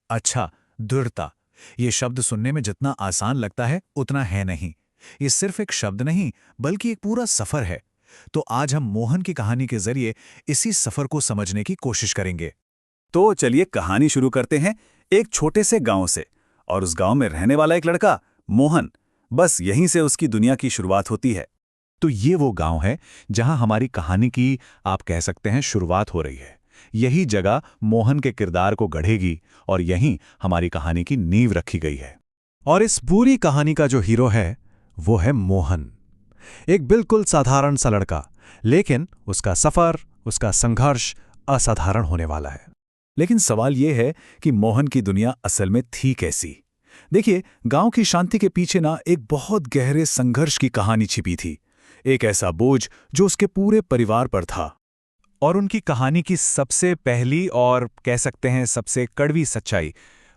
अच्छा, दृढ़ता। ये शब्द सुनने में जितना आसान लगता है उतना है नहीं। ये सिर्फ एक शब्द नहीं, बल्कि एक पूरा सफर है। तो आज हम मोहन की कहानी के जरिए इसी सफर को समझने की कोशिश करेंगे। तो चलिए कहानी शुरू करते हैं एक छोटे से गांव से। और उस गांव में रहने वाला एक लड़का, मोहन। बस यहीं से उसकी दुनिया की शुरुआत होती है। तो ये वो गांव है जहां हमारी कहानी की, आप कह सकते हैं, शुरुआत हो रही है। यही जगह मोहन के किरदार को गढ़ेगी और यहीं हमारी कहानी की नींव रखी गई है। और इस पूरी कहानी का जो हीरो है वो है मोहन। एक बिल्कुल साधारण सा लड़का, लेकिन उसका सफर, उसका संघर्ष असाधारण होने वाला है। लेकिन सवाल यह है कि मोहन की दुनिया असल में थी कैसी। देखिए, गांव की शांति के पीछे ना एक बहुत गहरे संघर्ष की कहानी छिपी थी। एक ऐसा बोझ जो उसके पूरे परिवार पर था। और उनकी कहानी की सबसे पहली और कह सकते हैं सबसे कड़वी सच्चाई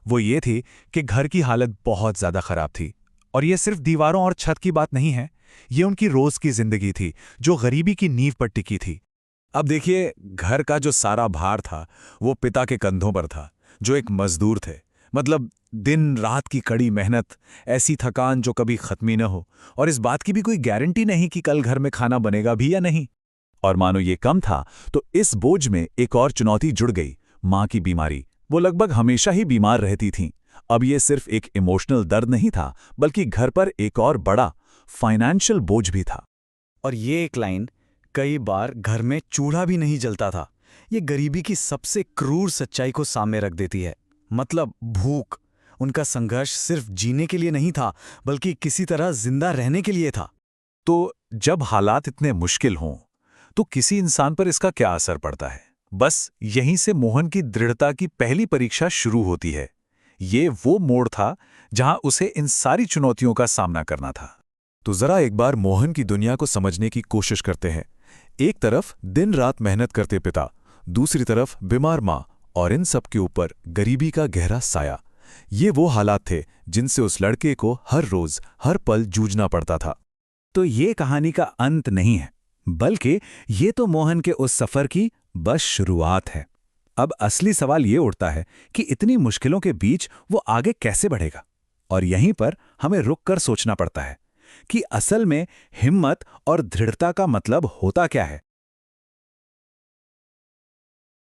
वो ये थी कि घर की हालत बहुत ज्यादा खराब थी। और ये सिर्फ दीवारों और छत की बात नहीं है, ये उनकी रोज की जिंदगी थी जो गरीबी की नींव पर टिकी थी। अब देखिए, घर का जो सारा भार था वो पिता के कंधों पर था, जो एक मजदूर थे। मतलब दिन रात की कड़ी मेहनत, ऐसी थकान जो कभी खत्म ही न हो, और इस बात की भी कोई गारंटी नहीं कि कल घर में खाना बनेगा भी या नहीं। और मानो ये कम था तो इस बोझ में एक और चुनौती जुड़ गई, मां की बीमारी। वो लगभग हमेशा ही बीमार रहती थीं। अब ये सिर्फ एक इमोशनल दर्द नहीं था, बल्कि घर पर एक और बड़ा फाइनेंशियल बोझ भी था। और ये एक लाइन, कई बार घर में चूल्हा भी नहीं जलता था, ये गरीबी की सबसे क्रूर सच्चाई को सामने रख देती है। मतलब भूख। उनका संघर्ष सिर्फ जीने के लिए नहीं था, बल्कि किसी तरह जिंदा रहने के लिए था। तो जब हालात इतने मुश्किल हों तो किसी इंसान पर इसका क्या असर पड़ता है? बस यहीं से मोहन की दृढ़ता की पहली परीक्षा शुरू होती है। ये वो मोड़ था जहां उसे इन सारी चुनौतियों का सामना करना था। तो जरा एक बार मोहन की दुनिया को समझने की कोशिश करते हैं। एक तरफ दिन रात मेहनत करते पिता, दूसरी तरफ बीमार मां, और इन सब के ऊपर गरीबी का गहरा साया। ये वो हालात थे जिनसे उस लड़के को हर रोज हर पल जूझना पड़ता था। तो ये कहानी का अंत नहीं है, बल्कि ये तो मोहन के उस सफर की बस शुरुआत है। अब असली सवाल ये उठता है कि इतनी मुश्किलों के बीच वो आगे कैसे बढ़ेगा। और यहीं पर हमें रुक कर सोचना पड़ता है कि असल में हिम्मत और दृढ़ता का मतलब होता क्या है।